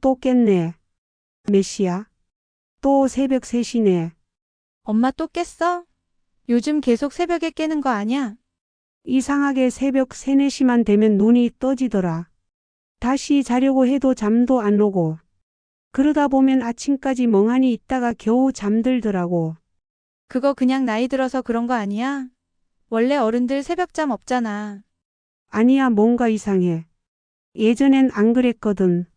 또 깼네. 몇 시야? 또 새벽 3시네. 엄마 또 깼어? 요즘 계속 새벽에 깨는 거 아냐? 이상하게 새벽 3, 4시만 되면 눈이 떠지더라. 다시 자려고 해도 잠도 안 오고. 그러다 보면 아침까지 멍하니 있다가 겨우 잠들더라고. 그거 그냥 나이 들어서 그런 거 아니야? 원래 어른들 새벽잠 없잖아. 아니야, 뭔가 이상해. 예전엔 안 그랬거든.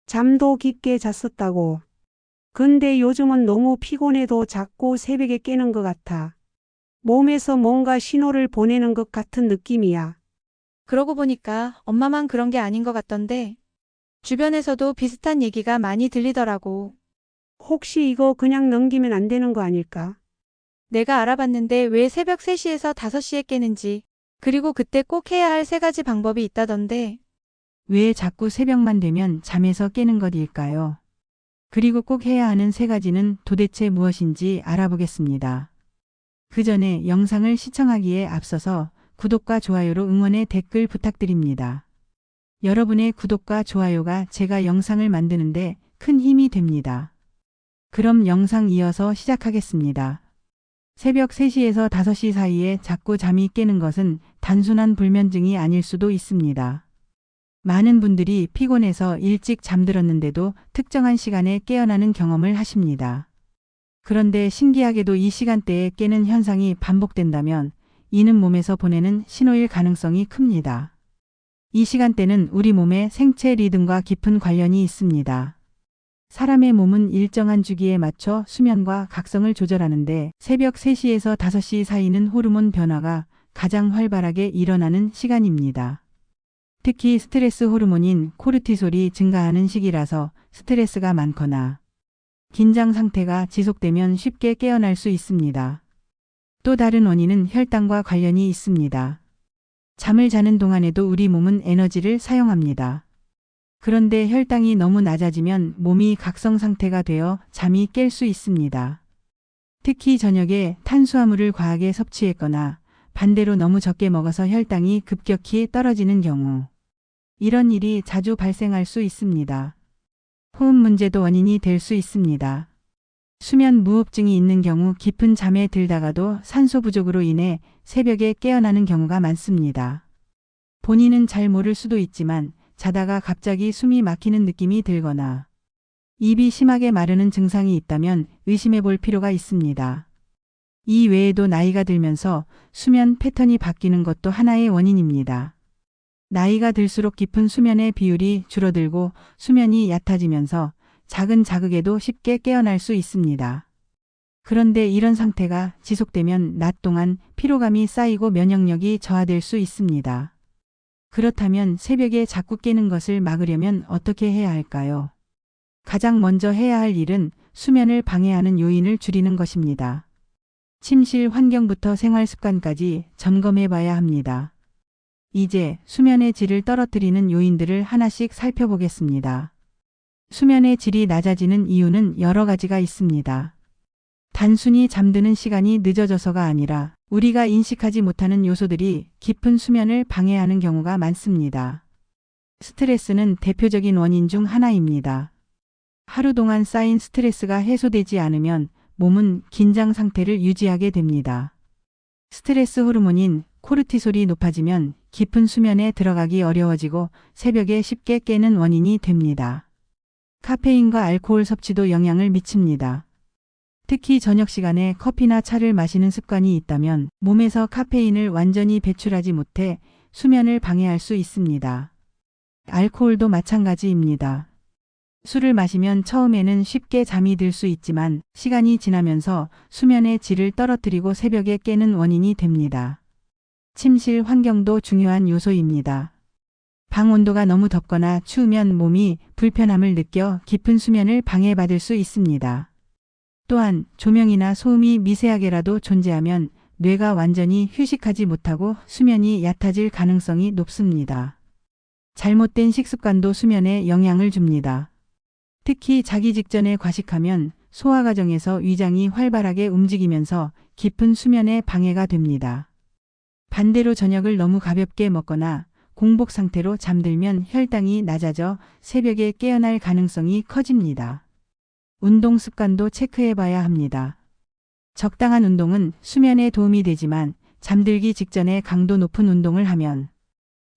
잠도 깊게 잤었다고. 근데 요즘은 너무 피곤해도 자꾸 새벽에 깨는 것 같아. 몸에서 뭔가 신호를 보내는 것 같은 느낌이야. 그러고 보니까 엄마만 그런 게 아닌 것 같던데. 주변에서도 비슷한 얘기가 많이 들리더라고. 혹시 이거 그냥 넘기면 안 되는 거 아닐까? 내가 알아봤는데 왜 새벽 3시에서 5시에 깨는지, 그리고 그때 꼭 해야 할 3가지 방법이 있다던데. 왜 자꾸 새벽만 되면 잠에서 깨는 것일까요? 그리고 꼭 해야 하는 3가지는 도대체 무엇인지 알아보겠습니다. 그 전에 영상을 시청하기에 앞서서 구독과 좋아요로 응원의 댓글 부탁드립니다. 여러분의 구독과 좋아요가 제가 영상을 만드는데 큰 힘이 됩니다. 그럼 영상 이어서 시작하겠습니다. 새벽 3시에서 5시 사이에 자꾸 잠이 깨는 것은 단순한 불면증이 아닐 수도 있습니다. 많은 분들이 피곤해서 일찍 잠들었는데도 특정한 시간에 깨어나는 경험을 하십니다. 그런데 신기하게도 이 시간대에 깨는 현상이 반복된다면 이는 몸에서 보내는 신호일 가능성이 큽니다. 이 시간대는 우리 몸의 생체 리듬과 깊은 관련이 있습니다. 사람의 몸은 일정한 주기에 맞춰 수면과 각성을 조절하는데 새벽 3시에서 5시 사이는 호르몬 변화가 가장 활발하게 일어나는 시간입니다. 특히 스트레스 호르몬인 코르티솔이 증가하는 시기라서 스트레스가 많거나 긴장 상태가 지속되면 쉽게 깨어날 수 있습니다. 또 다른 원인은 혈당과 관련이 있습니다. 잠을 자는 동안에도 우리 몸은 에너지를 사용합니다. 그런데 혈당이 너무 낮아지면 몸이 각성 상태가 되어 잠이 깰 수 있습니다. 특히 저녁에 탄수화물을 과하게 섭취했거나 반대로 너무 적게 먹어서 혈당이 급격히 떨어지는 경우. 이런 일이 자주 발생할 수 있습니다. 호흡 문제도 원인이 될 수 있습니다. 수면 무호흡증이 있는 경우 깊은 잠에 들다가도 산소 부족으로 인해 새벽에 깨어나는 경우가 많습니다. 본인은 잘 모를 수도 있지만 자다가 갑자기 숨이 막히는 느낌이 들거나 입이 심하게 마르는 증상이 있다면 의심해 볼 필요가 있습니다. 이 외에도 나이가 들면서 수면 패턴이 바뀌는 것도 하나의 원인입니다. 나이가 들수록 깊은 수면의 비율이 줄어들고 수면이 얕아지면서 작은 자극에도 쉽게 깨어날 수 있습니다. 그런데 이런 상태가 지속되면 낮 동안 피로감이 쌓이고 면역력이 저하될 수 있습니다. 그렇다면 새벽에 자꾸 깨는 것을 막으려면 어떻게 해야 할까요? 가장 먼저 해야 할 일은 수면을 방해하는 요인을 줄이는 것입니다. 침실 환경부터 생활 습관까지 점검해 봐야 합니다. 이제 수면의 질을 떨어뜨리는 요인들을 하나씩 살펴보겠습니다. 수면의 질이 낮아지는 이유는 여러 가지가 있습니다. 단순히 잠드는 시간이 늦어져서가 아니라 우리가 인식하지 못하는 요소들이 깊은 수면을 방해하는 경우가 많습니다. 스트레스는 대표적인 원인 중 하나입니다. 하루 동안 쌓인 스트레스가 해소되지 않으면 몸은 긴장 상태를 유지하게 됩니다. 스트레스 호르몬인 코르티솔이 높아지면 깊은 수면에 들어가기 어려워지고 새벽에 쉽게 깨는 원인이 됩니다. 카페인과 알코올 섭취도 영향을 미칩니다. 특히 저녁 시간에 커피나 차를 마시는 습관이 있다면 몸에서 카페인을 완전히 배출하지 못해 수면을 방해할 수 있습니다. 알코올도 마찬가지입니다. 술을 마시면 처음에는 쉽게 잠이 들 수 있지만 시간이 지나면서 수면의 질을 떨어뜨리고 새벽에 깨는 원인이 됩니다. 침실 환경도 중요한 요소입니다. 방 온도가 너무 덥거나 추우면 몸이 불편함을 느껴 깊은 수면을 방해받을 수 있습니다. 또한 조명이나 소음이 미세하게라도 존재하면 뇌가 완전히 휴식하지 못하고 수면이 얕아질 가능성이 높습니다. 잘못된 식습관도 수면에 영향을 줍니다. 특히 자기 직전에 과식하면 소화 과정에서 위장이 활발하게 움직이면서 깊은 수면에 방해가 됩니다. 반대로 저녁을 너무 가볍게 먹거나 공복 상태로 잠들면 혈당이 낮아져 새벽에 깨어날 가능성이 커집니다. 운동 습관도 체크해 봐야 합니다. 적당한 운동은 수면에 도움이 되지만 잠들기 직전에 강도 높은 운동을 하면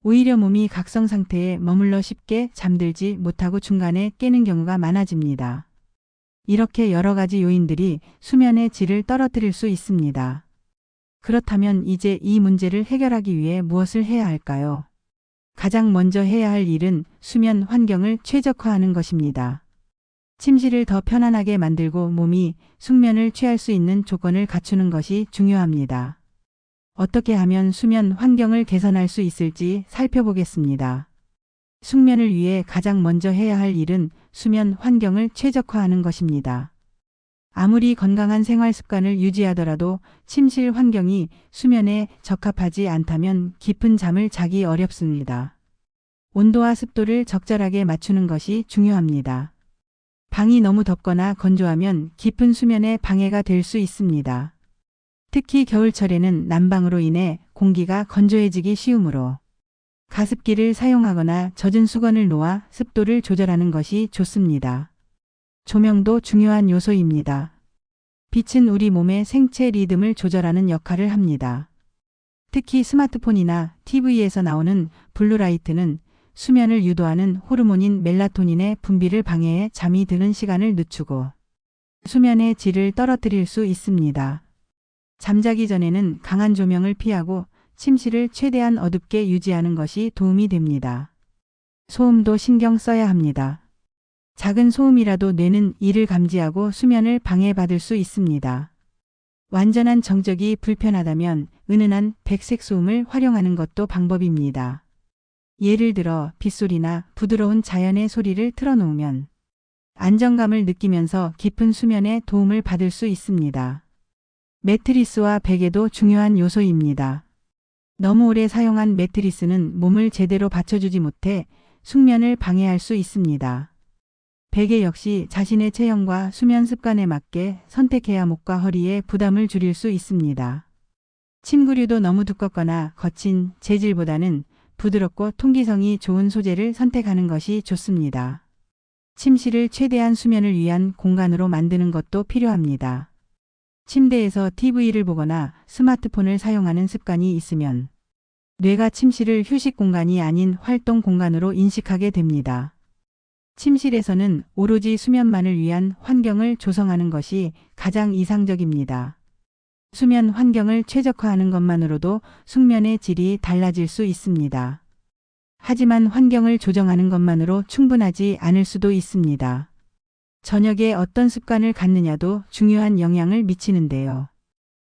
오히려 몸이 각성 상태에 머물러 쉽게 잠들지 못하고 중간에 깨는 경우가 많아집니다. 이렇게 여러 가지 요인들이 수면의 질을 떨어뜨릴 수 있습니다. 그렇다면 이제 이 문제를 해결하기 위해 무엇을 해야 할까요? 가장 먼저 해야 할 일은 수면 환경을 최적화하는 것입니다. 침실을 더 편안하게 만들고 몸이 숙면을 취할 수 있는 조건을 갖추는 것이 중요합니다. 어떻게 하면 수면 환경을 개선할 수 있을지 살펴보겠습니다. 숙면을 위해 가장 먼저 해야 할 일은 수면 환경을 최적화하는 것입니다. 아무리 건강한 생활 습관을 유지하더라도 침실 환경이 수면에 적합하지 않다면 깊은 잠을 자기 어렵습니다. 온도와 습도를 적절하게 맞추는 것이 중요합니다. 방이 너무 덥거나 건조하면 깊은 수면에 방해가 될 수 있습니다. 특히 겨울철에는 난방으로 인해 공기가 건조해지기 쉬우므로 가습기를 사용하거나 젖은 수건을 놓아 습도를 조절하는 것이 좋습니다. 조명도 중요한 요소입니다. 빛은 우리 몸의 생체 리듬을 조절하는 역할을 합니다. 특히 스마트폰이나 TV에서 나오는 블루라이트는 수면을 유도하는 호르몬인 멜라토닌의 분비를 방해해 잠이 드는 시간을 늦추고 수면의 질을 떨어뜨릴 수 있습니다. 잠자기 전에는 강한 조명을 피하고 침실을 최대한 어둡게 유지하는 것이 도움이 됩니다. 소음도 신경 써야 합니다. 작은 소음이라도 뇌는 이를 감지하고 수면을 방해받을 수 있습니다. 완전한 정적이 불편하다면 은은한 백색 소음을 활용하는 것도 방법입니다. 예를 들어 빗소리나 부드러운 자연의 소리를 틀어놓으면 안정감을 느끼면서 깊은 수면에 도움을 받을 수 있습니다. 매트리스와 베개도 중요한 요소입니다. 너무 오래 사용한 매트리스는 몸을 제대로 받쳐주지 못해 숙면을 방해할 수 있습니다. 베개 역시 자신의 체형과 수면 습관에 맞게 선택해야 목과 허리에 부담을 줄일 수 있습니다. 침구류도 너무 두껍거나 거친 재질보다는 부드럽고 통기성이 좋은 소재를 선택하는 것이 좋습니다. 침실을 최대한 수면을 위한 공간으로 만드는 것도 필요합니다. 침대에서 TV를 보거나 스마트폰을 사용하는 습관이 있으면 뇌가 침실을 휴식 공간이 아닌 활동 공간으로 인식하게 됩니다. 침실에서는 오로지 수면만을 위한 환경을 조성하는 것이 가장 이상적입니다. 수면 환경을 최적화하는 것만으로도 숙면의 질이 달라질 수 있습니다. 하지만 환경을 조정하는 것만으로 충분하지 않을 수도 있습니다. 저녁에 어떤 습관을 갖느냐도 중요한 영향을 미치는데요.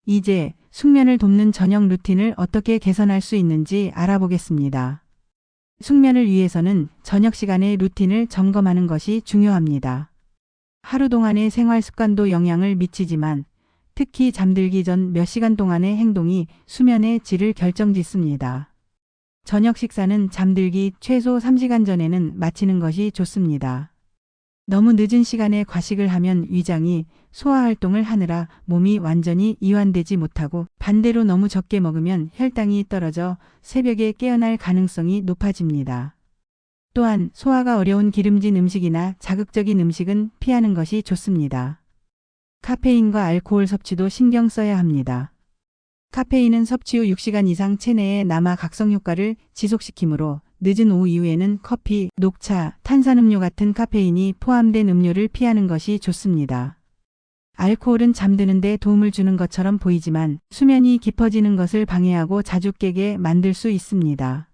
이제 숙면을 돕는 저녁 루틴을 어떻게 개선할 수 있는지 알아보겠습니다. 숙면을 위해서는 저녁 시간에 루틴을 점검하는 것이 중요합니다. 하루 동안의 생활 습관도 영향을 미치지만 특히 잠들기 전 몇 시간 동안의 행동이 수면의 질을 결정짓습니다. 저녁 식사는 잠들기 최소 3시간 전에는 마치는 것이 좋습니다. 너무 늦은 시간에 과식을 하면 위장이 소화 활동을 하느라 몸이 완전히 이완되지 못하고 반대로 너무 적게 먹으면 혈당이 떨어져 새벽에 깨어날 가능성이 높아집니다. 또한 소화가 어려운 기름진 음식이나 자극적인 음식은 피하는 것이 좋습니다. 카페인과 알코올 섭취도 신경 써야 합니다. 카페인은 섭취 후 6시간 이상 체내에 남아 각성 효과를 지속시키므로 늦은 오후 이후에는 커피, 녹차, 탄산음료 같은 카페인이 포함된 음료를 피하는 것이 좋습니다. 알코올은 잠드는 데 도움을 주는 것처럼 보이지만 수면이 깊어지는 것을 방해하고 자주 깨게 만들 수 있습니다.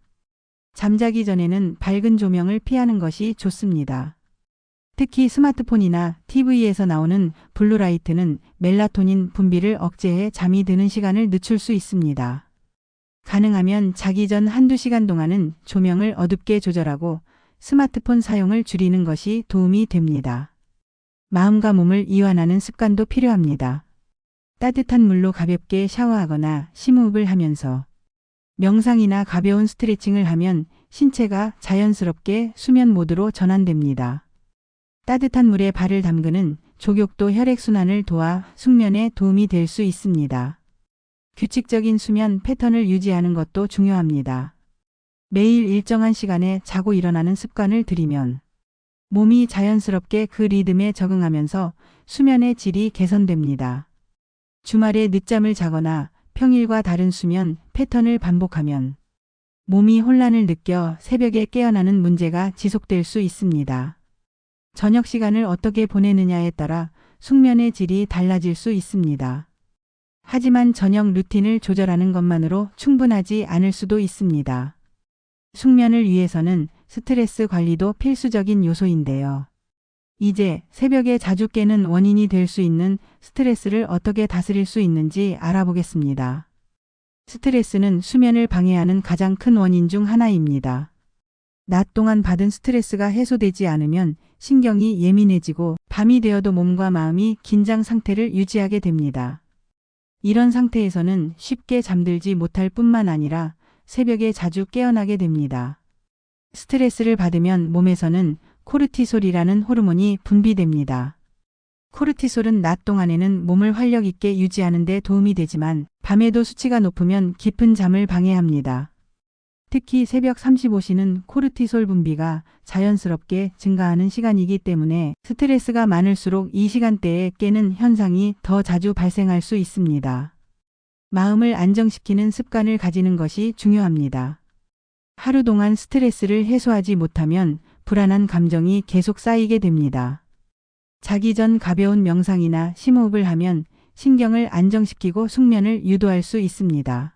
잠자기 전에는 밝은 조명을 피하는 것이 좋습니다. 특히 스마트폰이나 TV에서 나오는 블루라이트는 멜라토닌 분비를 억제해 잠이 드는 시간을 늦출 수 있습니다. 가능하면 자기 전 한두 시간 동안은 조명을 어둡게 조절하고 스마트폰 사용을 줄이는 것이 도움이 됩니다. 마음과 몸을 이완하는 습관도 필요합니다. 따뜻한 물로 가볍게 샤워하거나 심호흡을 하면서 명상이나 가벼운 스트레칭을 하면 신체가 자연스럽게 수면 모드로 전환됩니다. 따뜻한 물에 발을 담그는 족욕도 혈액순환을 도와 숙면에 도움이 될 수 있습니다. 규칙적인 수면 패턴을 유지하는 것도 중요합니다. 매일 일정한 시간에 자고 일어나는 습관을 들이면 몸이 자연스럽게 그 리듬에 적응하면서 수면의 질이 개선됩니다. 주말에 늦잠을 자거나 평일과 다른 수면 패턴을 반복하면 몸이 혼란을 느껴 새벽에 깨어나는 문제가 지속될 수 있습니다. 저녁 시간을 어떻게 보내느냐에 따라 숙면의 질이 달라질 수 있습니다. 하지만 저녁 루틴을 조절하는 것만으로 충분하지 않을 수도 있습니다. 숙면을 위해서는 스트레스 관리도 필수적인 요소인데요. 이제 새벽에 자주 깨는 원인이 될 수 있는 스트레스를 어떻게 다스릴 수 있는지 알아보겠습니다. 스트레스는 수면을 방해하는 가장 큰 원인 중 하나입니다. 낮 동안 받은 스트레스가 해소되지 않으면 신경이 예민해지고 밤이 되어도 몸과 마음이 긴장 상태를 유지하게 됩니다. 이런 상태에서는 쉽게 잠들지 못할 뿐만 아니라 새벽에 자주 깨어나게 됩니다. 스트레스를 받으면 몸에서는 코르티솔이라는 호르몬이 분비됩니다. 코르티솔은 낮 동안에는 몸을 활력 있게 유지하는 데 도움이 되지만 밤에도 수치가 높으면 깊은 잠을 방해합니다. 특히 새벽 35시는 코르티솔 분비가 자연스럽게 증가하는 시간이기 때문에 스트레스가 많을수록 이 시간대에 깨는 현상이 더 자주 발생할 수 있습니다. 마음을 안정시키는 습관을 가지는 것이 중요합니다. 하루 동안 스트레스를 해소하지 못하면 불안한 감정이 계속 쌓이게 됩니다. 자기 전 가벼운 명상이나 심호흡을 하면 신경을 안정시키고 숙면을 유도할 수 있습니다.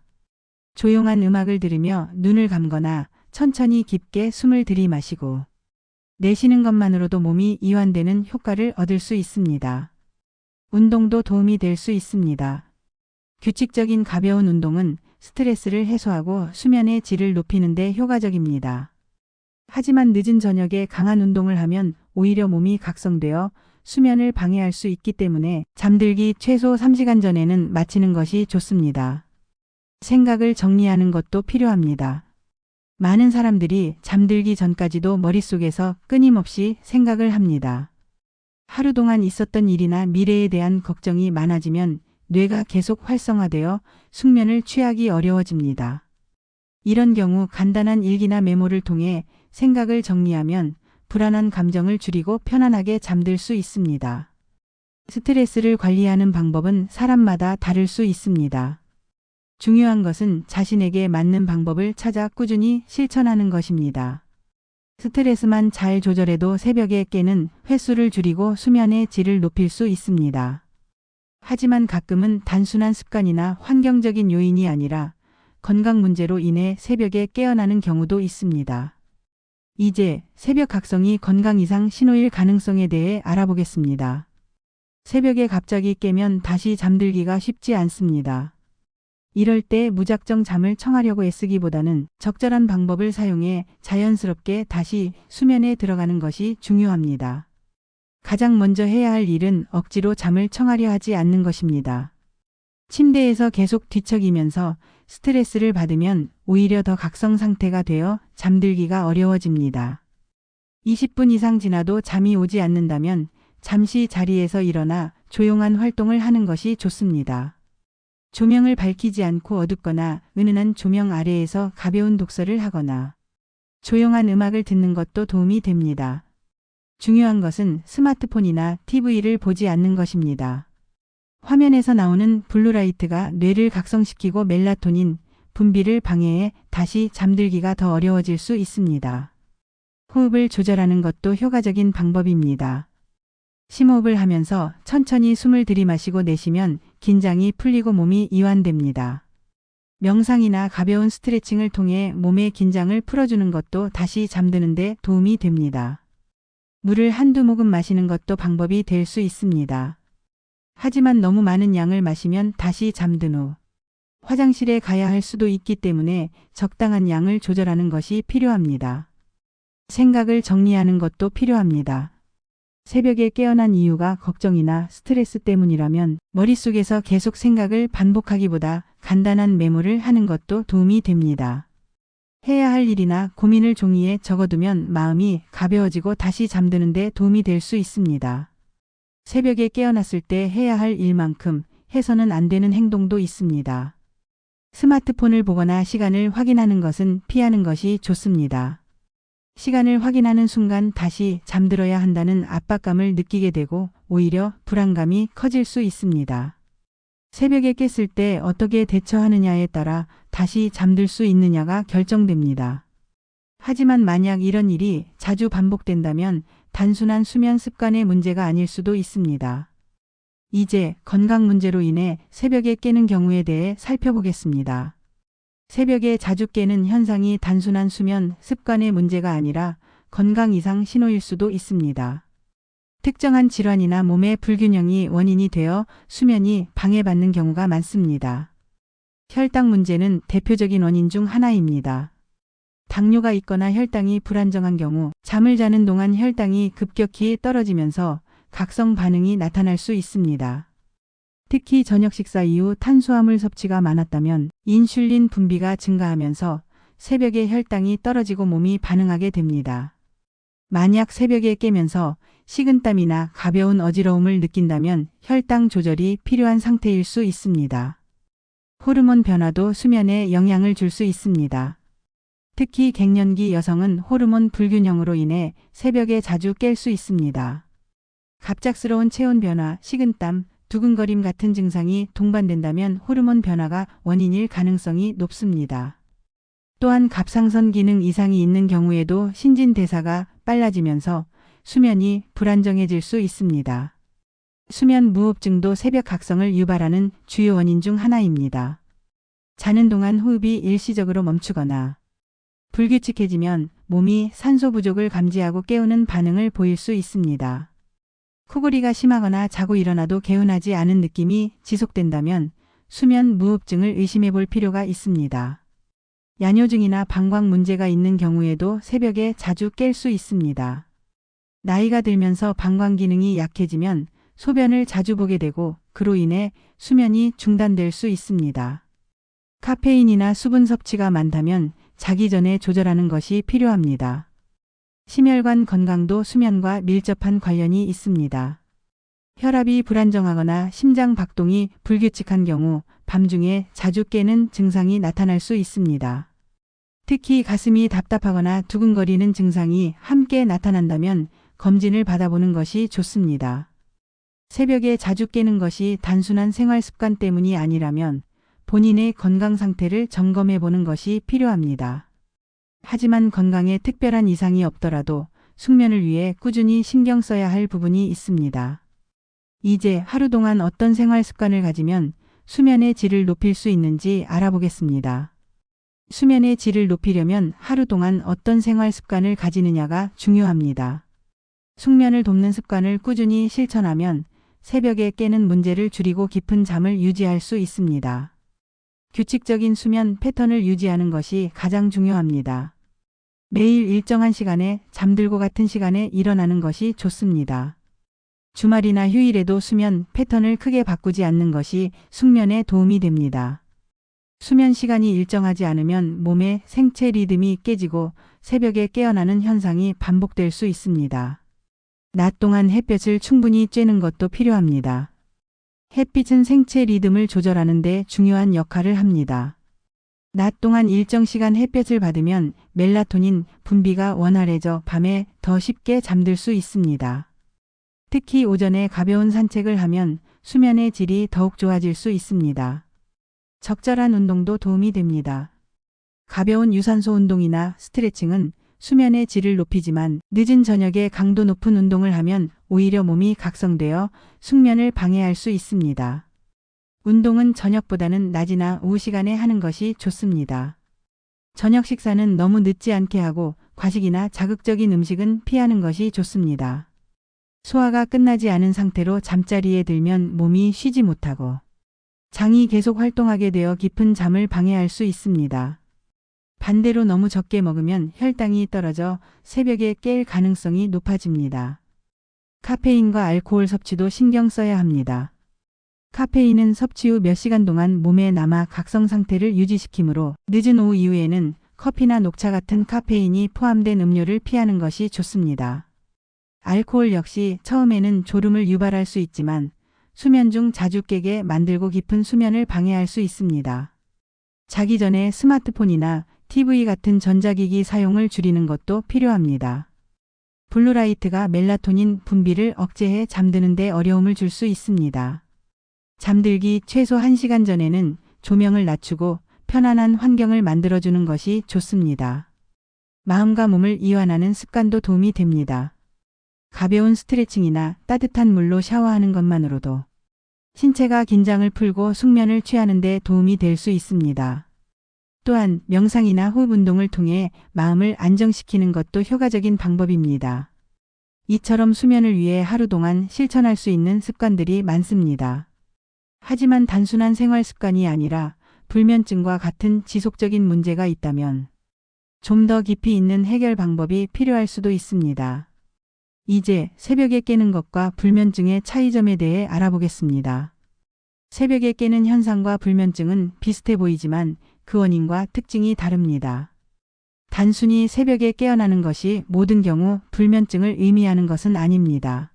조용한 음악을 들으며 눈을 감거나 천천히 깊게 숨을 들이마시고 내쉬는 것만으로도 몸이 이완되는 효과를 얻을 수 있습니다. 운동도 도움이 될 수 있습니다. 규칙적인 가벼운 운동은 스트레스를 해소하고 수면의 질을 높이는 데 효과적입니다. 하지만 늦은 저녁에 강한 운동을 하면 오히려 몸이 각성되어 수면을 방해할 수 있기 때문에 잠들기 최소 3시간 전에는 마치는 것이 좋습니다. 생각을 정리하는 것도 필요합니다. 많은 사람들이 잠들기 전까지도 머릿속에서 끊임없이 생각을 합니다. 하루 동안 있었던 일이나 미래에 대한 걱정이 많아지면 뇌가 계속 활성화되어 숙면을 취하기 어려워집니다. 이런 경우 간단한 일기나 메모를 통해 생각을 정리하면 불안한 감정을 줄이고 편안하게 잠들 수 있습니다. 스트레스를 관리하는 방법은 사람마다 다를 수 있습니다. 중요한 것은 자신에게 맞는 방법을 찾아 꾸준히 실천하는 것입니다. 스트레스만 잘 조절해도 새벽에 깨는 횟수를 줄이고 수면의 질을 높일 수 있습니다. 하지만 가끔은 단순한 습관이나 환경적인 요인이 아니라 건강 문제로 인해 새벽에 깨어나는 경우도 있습니다. 이제 새벽 각성이 건강 이상 신호일 가능성에 대해 알아보겠습니다. 새벽에 갑자기 깨면 다시 잠들기가 쉽지 않습니다. 이럴 때 무작정 잠을 청하려고 애쓰기보다는 적절한 방법을 사용해 자연스럽게 다시 수면에 들어가는 것이 중요합니다. 가장 먼저 해야 할 일은 억지로 잠을 청하려 하지 않는 것입니다. 침대에서 계속 뒤척이면서 스트레스를 받으면 오히려 더 각성 상태가 되어 잠들기가 어려워집니다. 20분 이상 지나도 잠이 오지 않는다면 잠시 자리에서 일어나 조용한 활동을 하는 것이 좋습니다. 조명을 밝히지 않고 어둡거나 은은한 조명 아래에서 가벼운 독서를 하거나 조용한 음악을 듣는 것도 도움이 됩니다. 중요한 것은 스마트폰이나 TV를 보지 않는 것입니다. 화면에서 나오는 블루라이트가 뇌를 각성시키고 멜라토닌 분비를 방해해 다시 잠들기가 더 어려워질 수 있습니다. 호흡을 조절하는 것도 효과적인 방법입니다. 심호흡을 하면서 천천히 숨을 들이마시고 내쉬면 긴장이 풀리고 몸이 이완됩니다. 명상이나 가벼운 스트레칭을 통해 몸의 긴장을 풀어주는 것도 다시 잠드는 데 도움이 됩니다. 물을 한두 모금 마시는 것도 방법이 될 수 있습니다. 하지만 너무 많은 양을 마시면 다시 잠든 후 화장실에 가야 할 수도 있기 때문에 적당한 양을 조절하는 것이 필요합니다. 생각을 정리하는 것도 필요합니다. 새벽에 깨어난 이유가 걱정이나 스트레스 때문이라면 머릿속에서 계속 생각을 반복하기보다 간단한 메모를 하는 것도 도움이 됩니다. 해야 할 일이나 고민을 종이에 적어두면 마음이 가벼워지고 다시 잠드는 데 도움이 될 수 있습니다. 새벽에 깨어났을 때 해야 할 일만큼 해서는 안 되는 행동도 있습니다. 스마트폰을 보거나 시간을 확인하는 것은 피하는 것이 좋습니다. 시간을 확인하는 순간 다시 잠들어야 한다는 압박감을 느끼게 되고 오히려 불안감이 커질 수 있습니다. 새벽에 깼을 때 어떻게 대처하느냐에 따라 다시 잠들 수 있느냐가 결정됩니다. 하지만 만약 이런 일이 자주 반복된다면 단순한 수면 습관의 문제가 아닐 수도 있습니다. 이제 건강 문제로 인해 새벽에 깨는 경우에 대해 살펴보겠습니다. 새벽에 자주 깨는 현상이 단순한 수면 습관의 문제가 아니라 건강 이상 신호일 수도 있습니다. 특정한 질환이나 몸의 불균형이 원인이 되어 수면이 방해받는 경우가 많습니다. 혈당 문제는 대표적인 원인 중 하나입니다. 당뇨가 있거나 혈당이 불안정한 경우 잠을 자는 동안 혈당이 급격히 떨어지면서 각성 반응이 나타날 수 있습니다. 특히 저녁 식사 이후 탄수화물 섭취가 많았다면 인슐린 분비가 증가하면서 새벽에 혈당이 떨어지고 몸이 반응하게 됩니다. 만약 새벽에 깨면서 식은땀이나 가벼운 어지러움을 느낀다면 혈당 조절이 필요한 상태일 수 있습니다. 호르몬 변화도 수면에 영향을 줄 수 있습니다. 특히 갱년기 여성은 호르몬 불균형으로 인해 새벽에 자주 깰 수 있습니다. 갑작스러운 체온 변화, 식은땀, 두근거림 같은 증상이 동반된다면 호르몬 변화가 원인일 가능성이 높습니다. 또한 갑상선 기능 이상이 있는 경우에도 신진대사가 빨라지면서 수면이 불안정해질 수 있습니다. 수면 무호흡증도 새벽 각성을 유발하는 주요 원인 중 하나입니다. 자는 동안 호흡이 일시적으로 멈추거나 불규칙해지면 몸이 산소 부족을 감지하고 깨우는 반응을 보일 수 있습니다. 코골이가 심하거나 자고 일어나도 개운하지 않은 느낌이 지속된다면 수면 무호흡증을 의심해 볼 필요가 있습니다. 야뇨증이나 방광 문제가 있는 경우에도 새벽에 자주 깰 수 있습니다. 나이가 들면서 방광 기능이 약해지면 소변을 자주 보게 되고 그로 인해 수면이 중단될 수 있습니다. 카페인이나 수분 섭취가 많다면 자기 전에 조절하는 것이 필요합니다. 심혈관 건강도 수면과 밀접한 관련이 있습니다. 혈압이 불안정하거나 심장 박동이 불규칙한 경우 밤중에 자주 깨는 증상이 나타날 수 있습니다. 특히 가슴이 답답하거나 두근거리는 증상이 함께 나타난다면 검진을 받아보는 것이 좋습니다. 새벽에 자주 깨는 것이 단순한 생활 습관 때문이 아니라면 본인의 건강 상태를 점검해 보는 것이 필요합니다. 하지만 건강에 특별한 이상이 없더라도 숙면을 위해 꾸준히 신경 써야 할 부분이 있습니다. 이제 하루 동안 어떤 생활 습관을 가지면 수면의 질을 높일 수 있는지 알아보겠습니다. 수면의 질을 높이려면 하루 동안 어떤 생활 습관을 가지느냐가 중요합니다. 숙면을 돕는 습관을 꾸준히 실천하면 새벽에 깨는 문제를 줄이고 깊은 잠을 유지할 수 있습니다. 규칙적인 수면 패턴을 유지하는 것이 가장 중요합니다. 매일 일정한 시간에 잠들고 같은 시간에 일어나는 것이 좋습니다. 주말이나 휴일에도 수면 패턴을 크게 바꾸지 않는 것이 숙면에 도움이 됩니다. 수면 시간이 일정하지 않으면 몸의 생체 리듬이 깨지고 새벽에 깨어나는 현상이 반복될 수 있습니다. 낮 동안 햇볕을 충분히 쬐는 것도 필요합니다. 햇빛은 생체 리듬을 조절하는 데 중요한 역할을 합니다. 낮 동안 일정 시간 햇볕을 받으면 멜라토닌 분비가 원활해져 밤에 더 쉽게 잠들 수 있습니다. 특히 오전에 가벼운 산책을 하면 수면의 질이 더욱 좋아질 수 있습니다. 적절한 운동도 도움이 됩니다. 가벼운 유산소 운동이나 스트레칭은 수면의 질을 높이지만 늦은 저녁에 강도 높은 운동을 하면 오히려 몸이 각성되어 숙면을 방해할 수 있습니다. 운동은 저녁보다는 낮이나 오후 시간에 하는 것이 좋습니다. 저녁 식사는 너무 늦지 않게 하고 과식이나 자극적인 음식은 피하는 것이 좋습니다. 소화가 끝나지 않은 상태로 잠자리에 들면 몸이 쉬지 못하고 장이 계속 활동하게 되어 깊은 잠을 방해할 수 있습니다. 반대로 너무 적게 먹으면 혈당이 떨어져 새벽에 깰 가능성이 높아집니다. 카페인과 알코올 섭취도 신경 써야 합니다. 카페인은 섭취 후 몇 시간 동안 몸에 남아 각성 상태를 유지시키므로 늦은 오후 이후에는 커피나 녹차 같은 카페인이 포함된 음료를 피하는 것이 좋습니다. 알코올 역시 처음에는 졸음을 유발할 수 있지만 수면 중 자주 깨게 만들고 깊은 수면을 방해할 수 있습니다. 자기 전에 스마트폰이나 TV 같은 전자기기 사용을 줄이는 것도 필요합니다. 블루라이트가 멜라토닌 분비를 억제해 잠드는 데 어려움을 줄 수 있습니다. 잠들기 최소 1시간 전에는 조명을 낮추고 편안한 환경을 만들어주는 것이 좋습니다. 마음과 몸을 이완하는 습관도 도움이 됩니다. 가벼운 스트레칭이나 따뜻한 물로 샤워하는 것만으로도 신체가 긴장을 풀고 숙면을 취하는 데 도움이 될 수 있습니다. 또한 명상이나 호흡 운동을 통해 마음을 안정시키는 것도 효과적인 방법입니다. 이처럼 수면을 위해 하루 동안 실천할 수 있는 습관들이 많습니다. 하지만 단순한 생활 습관이 아니라 불면증과 같은 지속적인 문제가 있다면 좀 더 깊이 있는 해결 방법이 필요할 수도 있습니다. 이제 새벽에 깨는 것과 불면증의 차이점에 대해 알아보겠습니다. 새벽에 깨는 현상과 불면증은 비슷해 보이지만 그 원인과 특징이 다릅니다. 단순히 새벽에 깨어나는 것이 모든 경우 불면증을 의미하는 것은 아닙니다.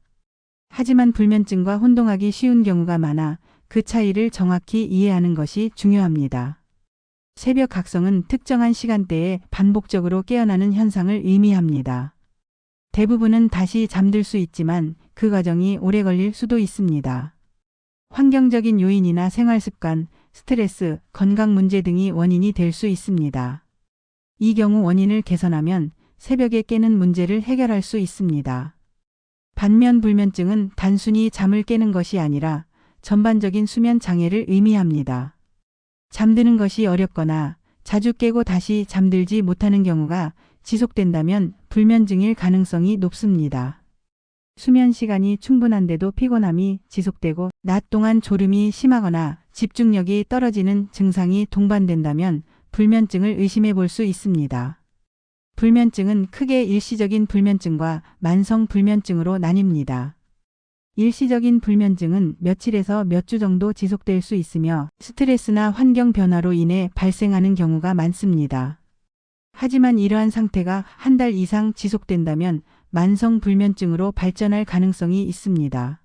하지만 불면증과 혼동하기 쉬운 경우가 많아 그 차이를 정확히 이해하는 것이 중요합니다. 새벽 각성은 특정한 시간대에 반복적으로 깨어나는 현상을 의미합니다. 대부분은 다시 잠들 수 있지만 그 과정이 오래 걸릴 수도 있습니다. 환경적인 요인이나 생활 습관, 스트레스, 건강 문제 등이 원인이 될 수 있습니다. 이 경우 원인을 개선하면 새벽에 깨는 문제를 해결할 수 있습니다. 반면 불면증은 단순히 잠을 깨는 것이 아니라 전반적인 수면 장애를 의미합니다. 잠드는 것이 어렵거나 자주 깨고 다시 잠들지 못하는 경우가 지속된다면 불면증일 가능성이 높습니다. 수면 시간이 충분한데도 피곤함이 지속되고 낮 동안 졸음이 심하거나 집중력이 떨어지는 증상이 동반된다면 불면증을 의심해 볼 수 있습니다. 불면증은 크게 일시적인 불면증과 만성 불면증으로 나뉩니다. 일시적인 불면증은 며칠에서 몇 주 정도 지속될 수 있으며 스트레스나 환경 변화로 인해 발생하는 경우가 많습니다. 하지만 이러한 상태가 한 달 이상 지속된다면 만성 불면증으로 발전할 가능성이 있습니다.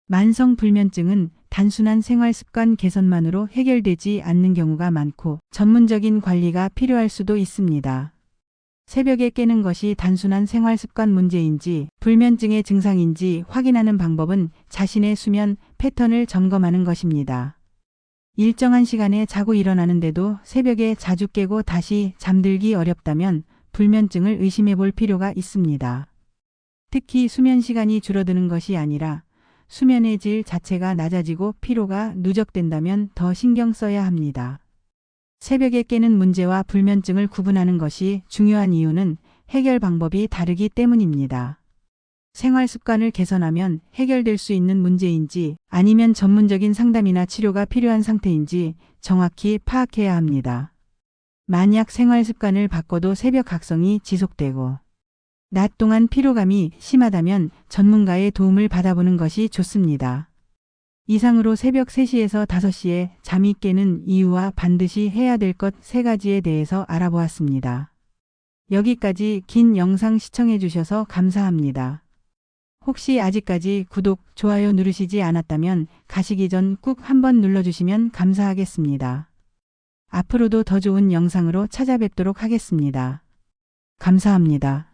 만성 불면증은 단순한 생활 습관 개선만으로 해결되지 않는 경우가 많고 전문적인 관리가 필요할 수도 있습니다. 새벽에 깨는 것이 단순한 생활 습관 문제인지 불면증의 증상인지 확인하는 방법은 자신의 수면 패턴을 점검하는 것입니다. 일정한 시간에 자고 일어나는데도 새벽에 자주 깨고 다시 잠들기 어렵다면 불면증을 의심해 볼 필요가 있습니다. 특히 수면 시간이 줄어드는 것이 아니라 수면의 질 자체가 낮아지고 피로가 누적된다면 더 신경 써야 합니다. 새벽에 깨는 문제와 불면증을 구분하는 것이 중요한 이유는 해결 방법이 다르기 때문입니다. 생활 습관을 개선하면 해결될 수 있는 문제인지 아니면 전문적인 상담이나 치료가 필요한 상태인지 정확히 파악해야 합니다. 만약 생활 습관을 바꿔도 새벽 각성이 지속되고 낮 동안 피로감이 심하다면 전문가의 도움을 받아보는 것이 좋습니다. 이상으로 새벽 3시에서 5시에 잠이 깨는 이유와 반드시 해야 될 것 3가지에 대해서 알아보았습니다. 여기까지 긴 영상 시청해 주셔서 감사합니다. 혹시 아직까지 구독, 좋아요 누르시지 않았다면 가시기 전 꾹 한번 눌러주시면 감사하겠습니다. 앞으로도 더 좋은 영상으로 찾아뵙도록 하겠습니다. 감사합니다.